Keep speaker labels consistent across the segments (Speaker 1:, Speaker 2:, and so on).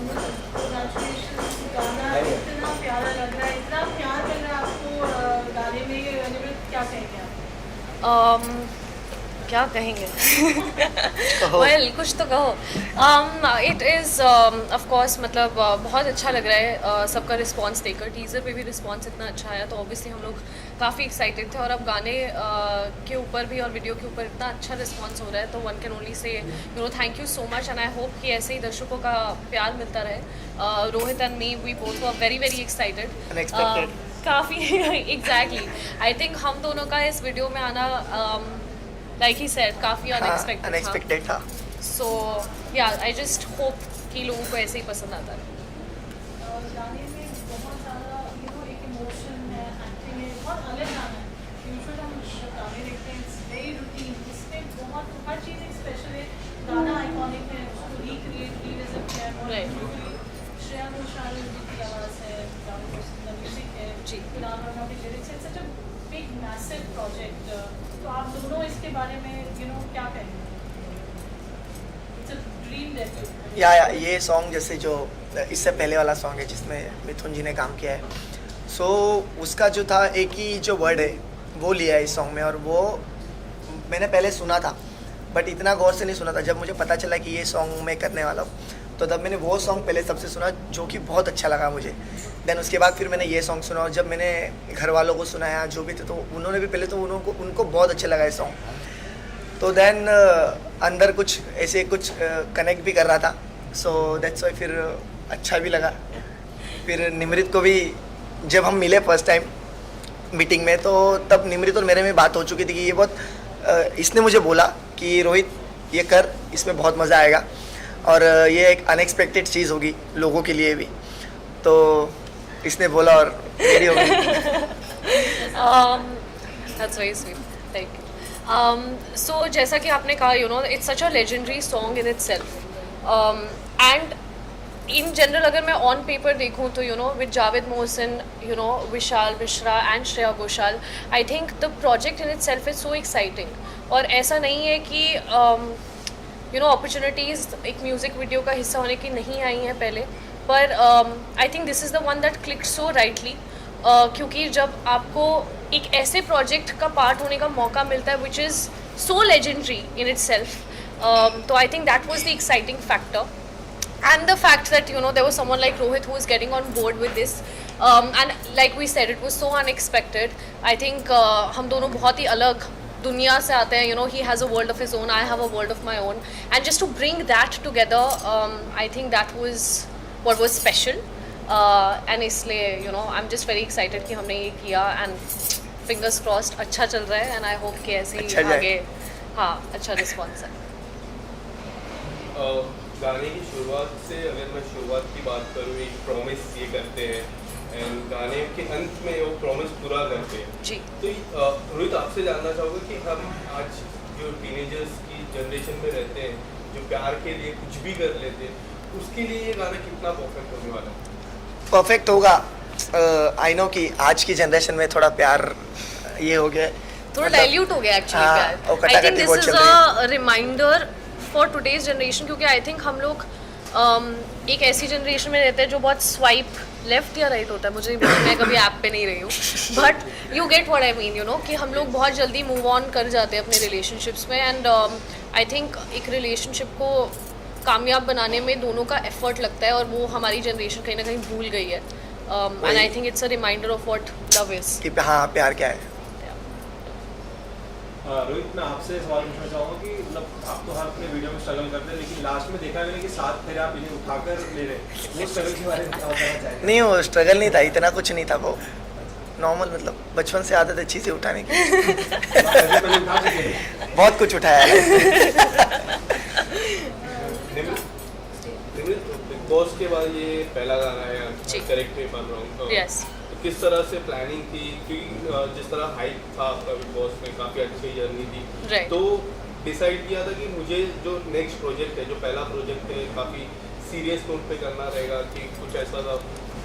Speaker 1: Congratulations, गाना इतना प्यारा लग रहा है, इतना प्यार मिल रहा है आपको गाने में, अनिरुद्ध क्या कहेंगे आप?
Speaker 2: क्या कहेंगे वेल कुछ तो कहो. इट इज़ ऑफ कोर्स मतलब बहुत अच्छा लग रहा है सबका रिस्पांस देखकर. टीज़र पे भी रिस्पांस इतना अच्छा आया तो ऑब्वियसली हम लोग काफ़ी एक्साइटेड थे और अब गाने के ऊपर भी और वीडियो के ऊपर इतना अच्छा रिस्पांस हो रहा है तो one can only say thank you so much and I hope कि ऐसे ही दर्शकों का प्यार मिलता रहे. Rohit and me we both were very very excited.
Speaker 3: Unexpected.
Speaker 2: काफ़ी एग्जैक्टली आई थिंक हम दोनों का इस वीडियो में आना लाइक ही सेड काफ़ी अनएक्सपेक्टेड
Speaker 3: अनएक्सपेक्टेड था.
Speaker 2: सो या आई जस्ट होप कि लोगों को ऐसे ही पसंद आता है.
Speaker 1: गाने में बहुत ज़्यादा एक इमोशन है, एक्टिंग है, बहुत अलग गाना है. यूजुअली हम गाने देखते हैं, इट्स वेरी रूटीन. इसमें बहुत हर चीज़ एक स्पेशल है. गाना आइकॉनिक है, उसको रिक्रिएट रीविजिट किया है बहुत
Speaker 2: Right.
Speaker 1: beautifully. श्रेया घोषाल जी की आवाज़ है, म्यूजिक है,
Speaker 2: जी.
Speaker 1: कुणाल वर्मा के लिरिक्स है. सच अ बिग मैसिव प्रोजेक्ट. तो आप दोनों इसके बारे में क्या कहेंगे? It's a dream debut.
Speaker 3: या ये सॉन्ग जैसे जो इससे पहले वाला सॉन्ग है जिसमें मिथुन जी ने काम किया है, सो उसका जो था एक ही जो वर्ड है वो लिया है इस सॉन्ग में. और वो मैंने पहले सुना था बट इतना गौर से नहीं सुना था. जब मुझे पता चला कि ये सॉन्ग मैं करने वाला हूँ तो तब मैंने वो सॉन्ग पहले सबसे सुना जो कि बहुत अच्छा लगा मुझे. देन उसके बाद फिर मैंने ये सॉन्ग सुना और जब मैंने घर वालों को सुनाया जो भी थे तो उन्होंने भी पहले तो उनको बहुत अच्छा लगा ये सॉन्ग. तो देन अंदर कुछ ऐसे कुछ कनेक्ट भी कर रहा था. सो दैट्स वाई फिर अच्छा भी लगा. फिर निमृत को भी जब हम मिले फर्स्ट टाइम मीटिंग में तो तब निमृत और मेरे में बात हो चुकी थी कि ये बहुत इसने मुझे बोला कि रोहित ये कर, इसमें बहुत मज़ा आएगा और ये एक अनएक्सपेक्टेड चीज़ होगी लोगों के लिए भी. तो इसने बोला और रेडी हो गई.
Speaker 2: That's very sweet. Thank you. So जैसा कि आपने कहा it's such a legendary song in itself. And in general अगर मैं on paper देखूँ तो with Javed Mohsin, Vishal Mishra and Shreya Ghoshal, I think the project in itself is so exciting. और ऐसा नहीं है कि अपॉर्चुनिटीज़ एक म्यूज़िक वीडियो का हिस्सा होने की नहीं आई हैं पहले, पर आई think this is the one that clicked so rightly. क्योंकि जब आपको एक ऐसे प्रोजेक्ट का पार्ट होने का मौका मिलता है which is so legendary in itself, तो I think that was the exciting factor. And the fact that there was someone like Rohit who was getting on board with this, and like we said, it was so unexpected. I think हम दोनों बहुत ही अलग दुनिया से आते हैं. He has a world of his own, I have a world of my own, and just to bring that together, I think that was what was special. And इसलिए I'm just very excited कि हमने ये किया and fingers crossed अच्छा चल रहा है and I hope कि ऐसे ही आगे हाँ अच्छा रिस्पॉन्स है.
Speaker 4: गाने की शुरुआत से अगर मैं शुरुआत की बात करूँ, एक प्रॉमिस ये करते हैं एंड गाने के अंत में वो प्रॉमिस पूरा करते हैं
Speaker 2: जी.
Speaker 4: तो रोहित आपसे जानना चाहूँगा कि हम आज जो टीनेजर्स की जनरेशन में रहते हैं जो प्यार के लिए कुछ भी कर लेते हैं, उसके लिए ये गाना कितना परफेक्ट होने वाला है?
Speaker 3: परफेक्ट होगा. आई नो कि आज की जनरेशन में थोड़ा प्यार ये हो गया,
Speaker 2: थोड़ा डाइल्यूट हो गया एक्चुअली प्यार. I think this is a reminder for today's generation, क्योंकि आई थिंक हम लोग एक ऐसी जनरेशन में रहते हैं जो बहुत स्वाइप लेफ्ट या राइट होता है. मुझे मैं कभी ऐप पे नहीं रही हूँ but you get what I mean कि हम लोग बहुत जल्दी मूव ऑन कर जाते हैं अपने रिलेशनशिप्स में. एंड आई थिंक एक रिलेशनशिप को कामयाब बनाने में दोनों का एफर्ट लगता है और वो हमारी जनरेशन कहीं ना कहीं भूल गई है. And I think it's a reminder of what love is.
Speaker 3: कि हाँ प्यार क्या है.
Speaker 5: रोहित, मैं आपसे सवाल पूछना चाहूँगा कि मतलब आप तो हर अपने वीडियो में स्ट्रगल करते हैं लेकिन लास्ट में देखा मैंने कि 7 फेरे आप इन्हें उठाकर ले रहे, वो स्ट्रगल के बारे में क्या बताना चाहेंगे?
Speaker 3: नहीं, वो स्ट्रगल नहीं था, इतना कुछ नहीं था. वो नॉर्मल मतलब बचपन से आदत है चीज़ें उठाने की.
Speaker 5: पहले उठा चुके हैं।
Speaker 3: बहुत कुछ उठाया है.
Speaker 4: बिग बॉस के बाद ये पहला गाना है, correct me if I am wrong.
Speaker 2: Yes.
Speaker 4: किस तरह से प्लानिंग थी, क्योंकि जिस तरह हाइप था आपका बिग बॉस में, काफ़ी अच्छी जर्नी थी.
Speaker 2: Right.
Speaker 4: तो डिसाइड किया था कि मुझे जो नेक्स्ट प्रोजेक्ट है, जो पहला प्रोजेक्ट है, काफ़ी सीरियस नोट पे करना रहेगा कि कुछ ऐसा था,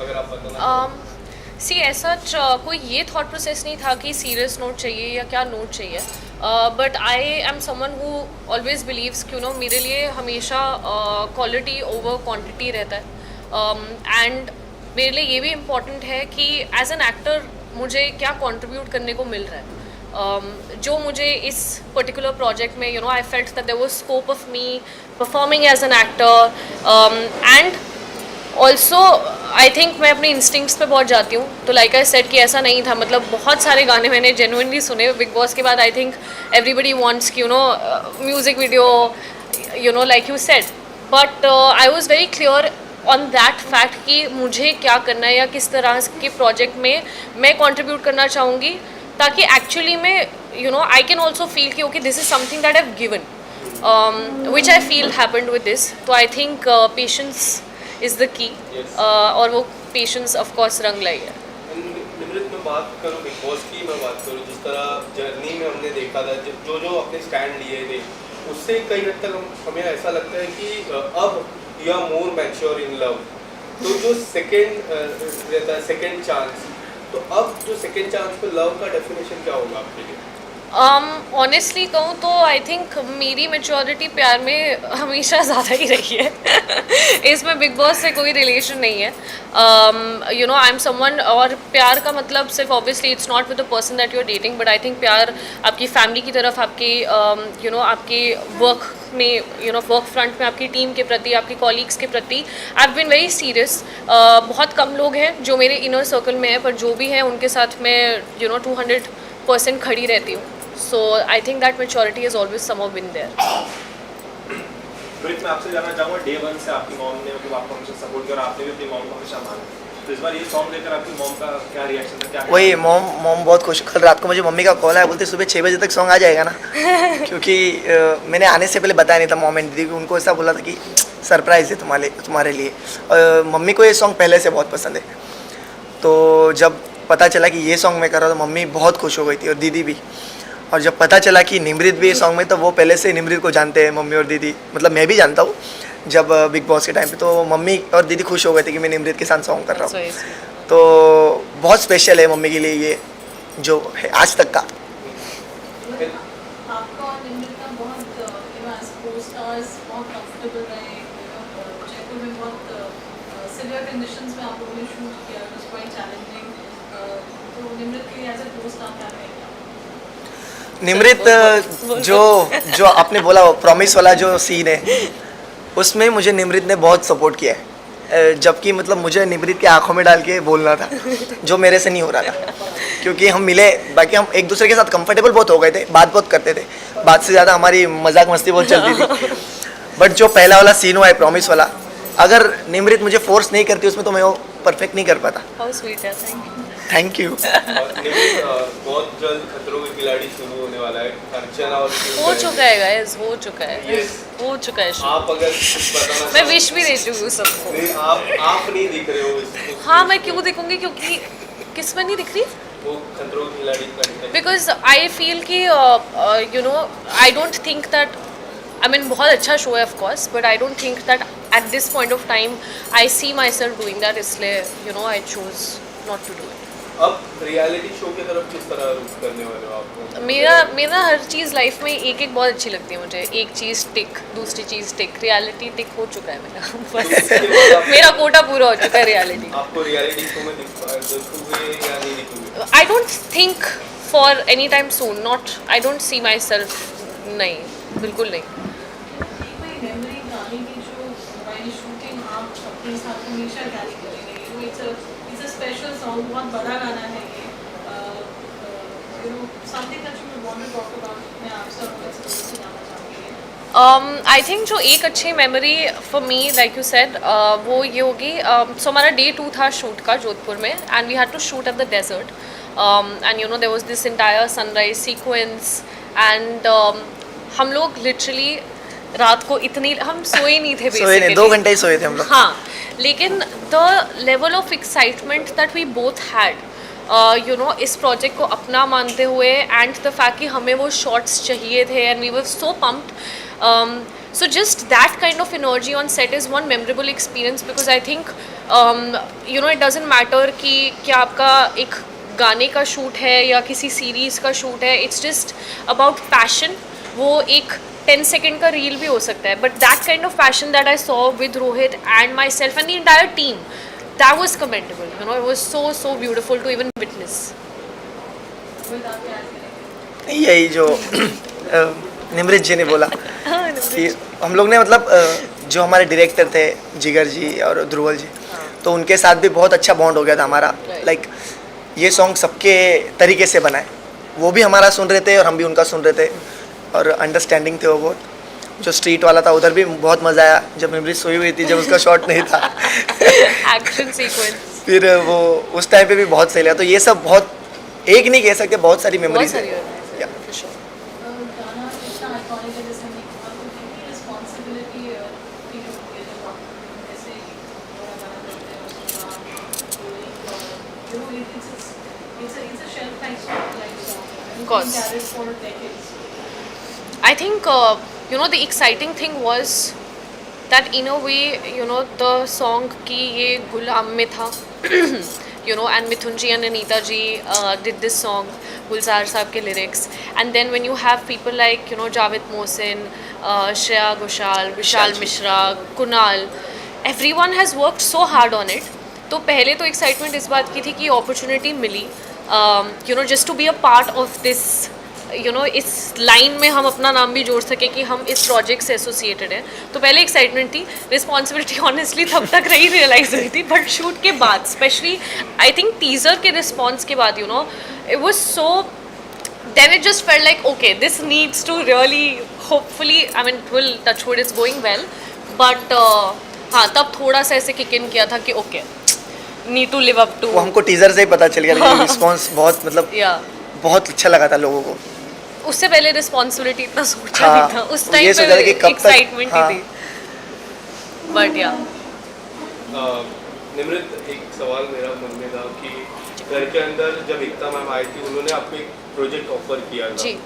Speaker 4: अगर आप बताना.
Speaker 2: सी ऐसा कोई ये थॉट प्रोसेस नहीं था कि सीरियस नोट चाहिए या क्या नोट चाहिए. But I am someone who always believes कि मेरे लिए हमेशा क्वालिटी ओवर क्वांटिटी रहता है. एंड मेरे लिए ये भी इम्पॉर्टेंट है कि एज एन एक्टर मुझे क्या कंट्रीब्यूट करने को मिल रहा है. जो मुझे इस पर्टिकुलर प्रोजेक्ट में I felt that there was scope of me performing as an actor and also I think मैं अपने इंस्टिंक्ट्स पे बहुत जाती हूँ. तो लाइक आई सेड कि ऐसा नहीं था, मतलब बहुत सारे गाने मैंने जेन्युइनली सुने बिग बॉस के बाद. आई थिंक एवरीबडी वांट्स कि music video like you said, but I was very clear on that fact कि मुझे क्या करना है या किस तरह के प्रोजेक्ट में मैं कंट्रीब्यूट करना चाहूँगी, ताकि एक्चुअली में आई कैन ऑल्सो फील कि okay this is something that I have given which I feel happened with this. तो I think patience is the key, और वो पेशेंस ऑफ कोर्स रंग लाई है.
Speaker 4: निमृत, मैं बात करूँ बिग बॉस की, मैं बात करूँ जिस तरह जर्नी में हमने देखा था, जो अपने स्टैंड लिए थे, उससे कई हद तक हमें ऐसा लगता है कि अब you are more mature in love. तो जो सेकेंड रहता है सेकेंड चांस, तो अब जो सेकेंड चांस पे लव का डेफिनेशन क्या होगा आपके लिए?
Speaker 2: ऑनेस्टली कहूँ तो आई थिंक मेरी मेच्योरिटी प्यार में हमेशा ज़्यादा ही रही है. इसमें बिग बॉस से कोई रिलेशन नहीं है. आई एम समवन, और प्यार का मतलब सिर्फ obviously it's not with the person that you are dating, but I think प्यार आपकी फैमिली की तरफ, आपकी आपके वर्क में वर्क फ्रंट में आपकी टीम के प्रति, आपके कॉलीग्स के प्रति. I have been very serious. बहुत कम लोग हैं जो मेरे इनर सर्कल में हैं, पर जो भी हैं उनके साथ मैं 200% खड़ी रहती हूँ. So I think that maturity has always somehow been there.
Speaker 5: Rohit, मैं आपसे जानना चाहूँगा, डे 1 से आपकी मॉम ने मतलब आपको हमेशा सपोर्ट किया और आपने भी अपनी मॉम को हमेशा माना. तो इस बार ये सॉन्ग लेकर आपकी मॉम का क्या रिएक्शन था? क्या
Speaker 3: वही मॉम बहुत खुश. कल रात को मुझे मम्मी का कॉल आया, बोलते सुबह 6 बजे तक सॉन्ग आ जाएगा ना. क्योंकि मैंने आने से पहले बताया नहीं था मॉम एंड दीदी को. उनको ऐसा बोला था कि सरप्राइज़ है तुम्हारे लिए. मम्मी को ये सॉन्ग पहले से बहुत पसंद है. तो जब पता चला कि ये सॉन्ग मैं कर रहा हूँ तो मम्मी बहुत खुश हो गई थी, और दीदी भी. और जब पता चला कि निमृत भी ये सॉन्ग में, तो वो पहले से निमृत को जानते हैं मम्मी और दीदी. मतलब मैं भी जानता हूँ जब बिग बॉस के टाइम पे, तो मम्मी और दीदी खुश हो गए थे कि मैं निमृत के साथ सॉन्ग कर रहा हूँ. तो बहुत स्पेशल है मम्मी के लिए ये जो है आज तक का.
Speaker 1: आपका और निमृत का बहुत co-stars बहुत कंफर्टेबल रहे. जयपुर में बहुत सिवियर कंडीशंस में आप लोगों ने शूट किया. It was quite challenging. तो निमृत के लिए एज अ co-star क्या रहेगा?
Speaker 3: निमृत जो आपने बोला वो प्रॉमिस वाला जो सीन है, उसमें मुझे निमृत ने बहुत सपोर्ट किया है. जबकि मतलब मुझे निमृत के आंखों में डाल के बोलना था, जो मेरे से नहीं हो रहा था. क्योंकि हम मिले, बाकी हम एक दूसरे के साथ कंफर्टेबल बहुत हो गए थे, बात बहुत करते थे, बात से ज़्यादा हमारी मजाक मस्ती बहुत चलती थी. बट जो पहला वाला सीन हुआ है प्रॉमिस वाला, अगर निमृत मुझे फोर्स नहीं करती उसमें, तो मैं वो परफेक्ट नहीं कर पाता.
Speaker 2: How sweet है,
Speaker 3: थैंक यू.
Speaker 4: बहुत जल्द खतरों के खिलाड़ी शुरू होने वाला है. अर्चना और
Speaker 2: हो चुका है गाइस, हो चुका है.
Speaker 4: Yes.
Speaker 2: हो चुका है.
Speaker 4: आप अगर कुछ बताना
Speaker 2: मैं विश भी देती हूँ सबको.
Speaker 4: नहीं, आप नहीं दिख रहे हो
Speaker 2: हाँ, मैं क्यों दिखूंगी? क्योंकि किस में नहीं दिख रही?
Speaker 4: वो खतरों के खिलाड़ी का
Speaker 2: बिकॉज आई फील कि I don't think that, I mean बहुत अच्छा शो है of course, but I don't think that at this point of time I see myself doing that. इसलिए I choose not to do it.
Speaker 4: अब reality show की तरफ किस तरह रुख करने वाले हो आपको?
Speaker 2: मेरा हर चीज़ लाइफ में एक बहुत अच्छी लगती है मुझे. एक चीज़ टिक, दूसरी चीज़ टिक, रियलिटी टिक हो चुका है मेरा. बस मेरा कोटा पूरा हो चुका है रियलिटी.
Speaker 4: आपको रियलिटी शो में दिखोगे या नहीं दिखोगे?
Speaker 2: I don't think for any time soon. Not, I don't see myself. नहीं, बिल्कुल नहीं.
Speaker 1: कोई मेमोरी गाने की जो हमारी शूटिंग आप अपने साथ हमेशा कैरी करेंगे? इट्स अ स्पेशल सॉन्ग, बहुत बड़ा गाना है ये. Something that you would want to talk about. मैं आपसे और आपसे जानना चाहूँगी.
Speaker 2: आई थिंक जो एक अच्छी memory for me like you said, वो ये होगी. सो हमारा डे 2 था शूट का जोधपुर में, and we had to shoot at the desert. And there was this entire sunrise sequence, and हम लोग लिटरली रात को इतनी हम सोए नहीं थे.
Speaker 3: सोए नहीं, 2 घंटे ही सोए थे हम लोग.
Speaker 2: हाँ, लेकिन the level of excitement that we both had, इस प्रोजेक्ट को अपना मानते हुए, एंड द फैक्ट कि हमें वो शॉट्स चाहिए थे, and we were so pumped. So just that kind of energy on set is one memorable experience. Because I think it doesn't matter कि क्या आपका एक गाने का शूट है या किसी सीरीज़ का शूट है. It's just about passion. वो एक 10 सेकेंड का रील भी हो सकता है, but that kind of passion that I saw with Rohit and myself and the entire team, that was commendable. You know, it was so beautiful to even witness.
Speaker 3: यही जो निमृत जी ने बोला कि हम लोग ने मतलब जो हमारे डायरेक्टर थे जिगर जी और ध्रुवल जी, तो उनके साथ भी बहुत अच्छा बॉन्ड हो गया था हमारा. लाइक ये सॉन्ग सबके तरीके से बना है, वो भी हमारा सुन रहे थे और हम भी उनका सुन रहे थे, और अंडरस्टैंडिंग थे वो बहुत. जो स्ट्रीट वाला था उधर भी बहुत मज़ा आया जब निमृत सोई हुई थी, जब उसका शॉट नहीं था.
Speaker 2: एक्शन सीक्वेंस
Speaker 3: फिर वो उस टाइम पे भी बहुत सही लगा. तो ये सब बहुत, एक नहीं कह सकते, बहुत सारी मेमोरीज है.
Speaker 1: गाना इतना आइकॉनिक है, जैसे हमने कहा, तो कितनी रिस्पॉन्सिबिलिटी फील होती है जब आप ऐसे पूरा गाना करते हैं उसके बाद, it's a shelf life song.
Speaker 2: Of course.
Speaker 1: Carried for decades.
Speaker 2: I think, the exciting thing was that in a way, the song ki ye Gulam mein tha, and Mithun ji and Anita ji did this song, Gulzar Saab ke lyrics, and then when you have people like, Javed Mohsin, Shreya Ghoshal, Vishal Mishra, Kunal, everyone has worked so hard on it. तो पहले तो excitement इस बात की थी कि opportunity मिली, just to be a part of this, इस लाइन में हम अपना नाम भी जोड़ सके कि हम इस प्रोजेक्ट से एसोसिएटेड हैं. तो पहले एक्साइटमेंट थी, रिस्पॉन्सिबिलिटी ऑनेस्टली तब तक नहीं रियलाइज हुई थी, बट शूट के बाद स्पेशली आई थिंक टीज़र के रिस्पॉन्स के बाद it was so, then it just felt like okay, this needs to really, hopefully, I mean, it will, touch wood, it's going well, but हाँ, तब थोड़ा सा ऐसे किक इन किया था कि okay, need to live up to.
Speaker 3: वो हमको टीजर से ही पता चल गया, लेकिन रिस्पांस बहुत, मतलब बहुत अच्छा लगा था लोगों को.
Speaker 2: उससे पहले रिस्पॉन्सिबिलिटी इतना सोचा
Speaker 3: हाँ,
Speaker 2: नहीं था उस टाइम
Speaker 3: ये सोचा था कि
Speaker 2: पे,
Speaker 3: कब तक,
Speaker 2: एक्साइटमेंट
Speaker 3: हाँ.
Speaker 2: ही थी, बट या.
Speaker 4: निमृत, एक सवाल मेरा मन में था कि घर के अंदर जब एकता मैम आई थी, उन्होंने आपको एक प्रोजेक्ट ऑफर किया था.
Speaker 2: जी.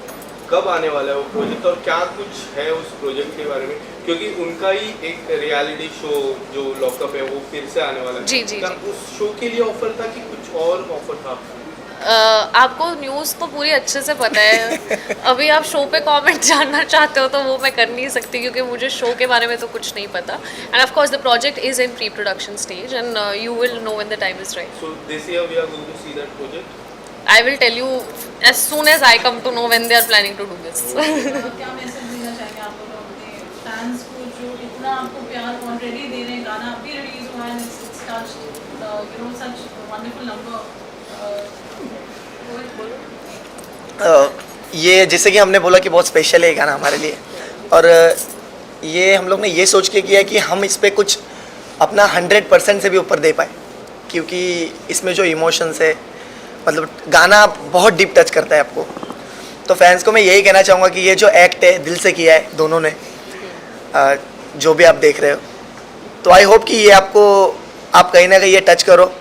Speaker 4: कब आने वाला है वो प्रोजेक्ट, और क्या कुछ है उस प्रोजेक्ट के बारे में, क्योंकि उनका ही एक रियलिटी शो जो लॉकअप है वो फिर से आने वाला है.
Speaker 2: जी, जी,
Speaker 4: क्या
Speaker 2: जी.
Speaker 4: उस शो के लिए ऑफर था कि कुछ और ऑफर था आपका?
Speaker 2: आपको न्यूज़ तो पूरी अच्छे से पता है. अभी आप शो पे कमेंट जानना चाहते हो तो वो मैं कर नहीं सकती, क्योंकि मुझे शो के बारे में तो कुछ नहीं पता. And of course the project is in pre production stage and you will know when the time is right.
Speaker 4: So this year we are going to see that project.
Speaker 2: I will tell you as soon as I come to know when they are planning to do this.
Speaker 1: क्या message देना चाहेंगे आप लोग अपने fans को जो इतना आपको प्यार ऑलरेडी दे रहे हैं, गाना अभी रिलीज हुआ है, it's touched such wonderful number.
Speaker 3: ये जैसे कि हमने बोला कि बहुत स्पेशल है ये गाना हमारे लिए, और ये हम लोग ने ये सोच के किया कि हम इस पे कुछ अपना 100% से भी ऊपर दे पाए, क्योंकि इसमें जो इमोशंस है, मतलब गाना बहुत डीप टच करता है आपको. तो फैंस को मैं यही कहना चाहूँगा कि ये जो एक्ट है दिल से किया है दोनों ने, जो भी आप देख रहे हो, तो आई होप कि ये आपको, आप कहीं ना कहीं ये टच करो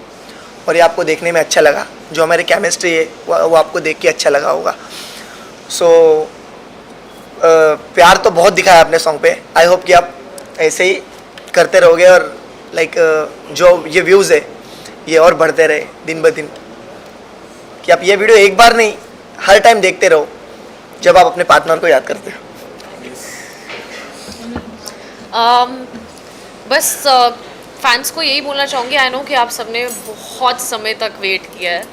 Speaker 3: और ये आपको देखने में अच्छा लगा. जो हमारी केमिस्ट्री है वो आपको देख के अच्छा लगा होगा. सो प्यार तो बहुत दिखाया आपने सॉन्ग पे. आई होप कि आप ऐसे ही करते रहोगे, और लाइक जो ये व्यूज़ है ये और बढ़ते रहे दिन ब दिन, कि आप ये वीडियो एक बार नहीं हर टाइम देखते रहो जब आप अपने पार्टनर को याद करते हो.
Speaker 2: बस फैंस को यही बोलना चाहूँगी, आई नो कि आप सबने बहुत समय तक वेट किया है,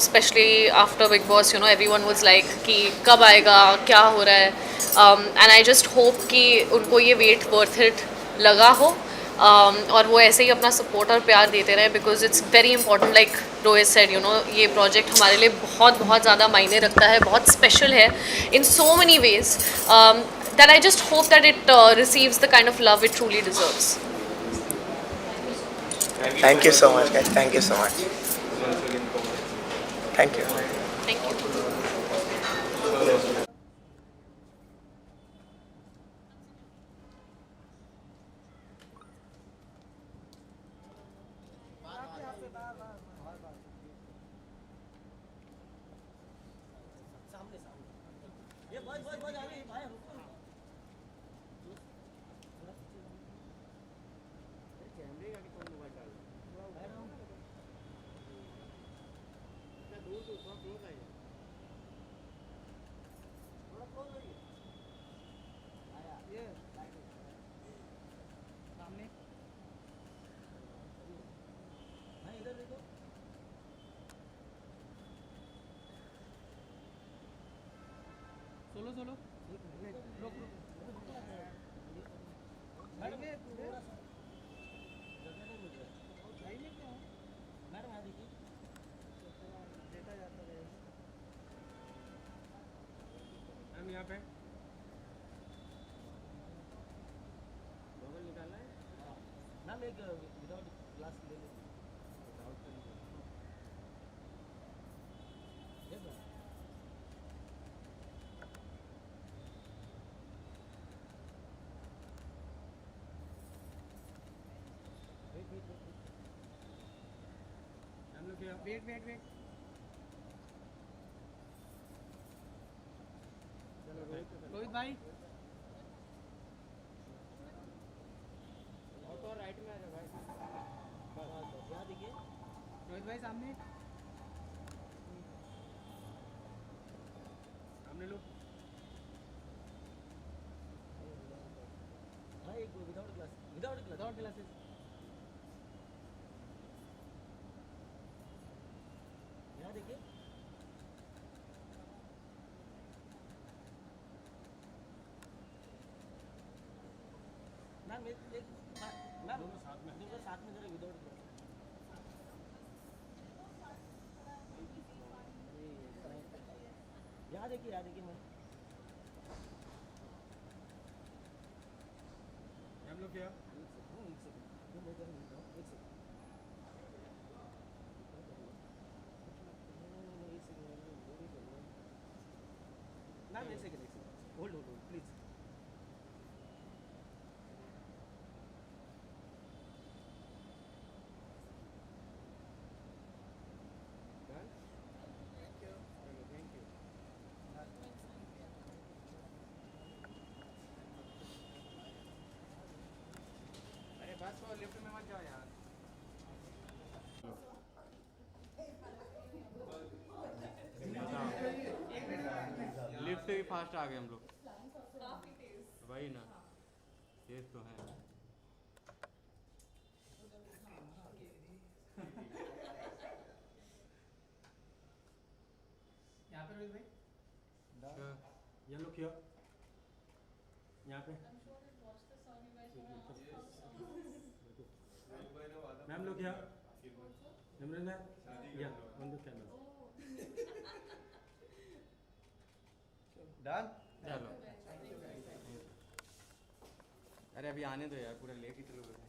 Speaker 2: specially after big boss, everyone was like कि कब आएगा, क्या हो रहा है, एंड आई जस्ट होप कि उनको ये वेट वर्थ इट लगा हो, और वो ऐसे ही अपना सपोर्ट और प्यार देते रहे, because it's very important. Like Rohit said, ये प्रोजेक्ट हमारे लिए बहुत बहुत ज़्यादा मायने रखता है, बहुत स्पेशल है in so many ways, that I just hope that it receives the kind of love it truly deserves.
Speaker 3: Thank you so much, guys. Thank you so much. Thank you.
Speaker 2: Thank you.
Speaker 6: Ma'am एक without glass ले लो without ये ma'am wait हम लोग wait चलो रोहित भाई और तो right में आ जाओ भाई बस यहाँ देखिए रोहित भाई सामने लो भाई एक विदाउट ग्लासेस यहाँ देखिए मैम एक मैम दोनों साथ में जरा विदाउट ग्लास यहाँ देखिए मैम हम लोग क्या एक सेकंड मैम एक second hold please thank you अरे बस वो लिफ्ट में मत जाओ यार
Speaker 7: लिफ्ट भी फास्ट आ गए हम लोग वही ना ये तो है
Speaker 6: यहाँ पे रोहित भाई ये लोग क्यों यहाँ पे
Speaker 1: I'm sure you've watched the song. You guys wanna ask
Speaker 6: ma'am लोग क्या नम्रता या ऑन द कैमरा
Speaker 7: डन चलो अरे अभी आने दो यार पूरा लेट ही तो लोग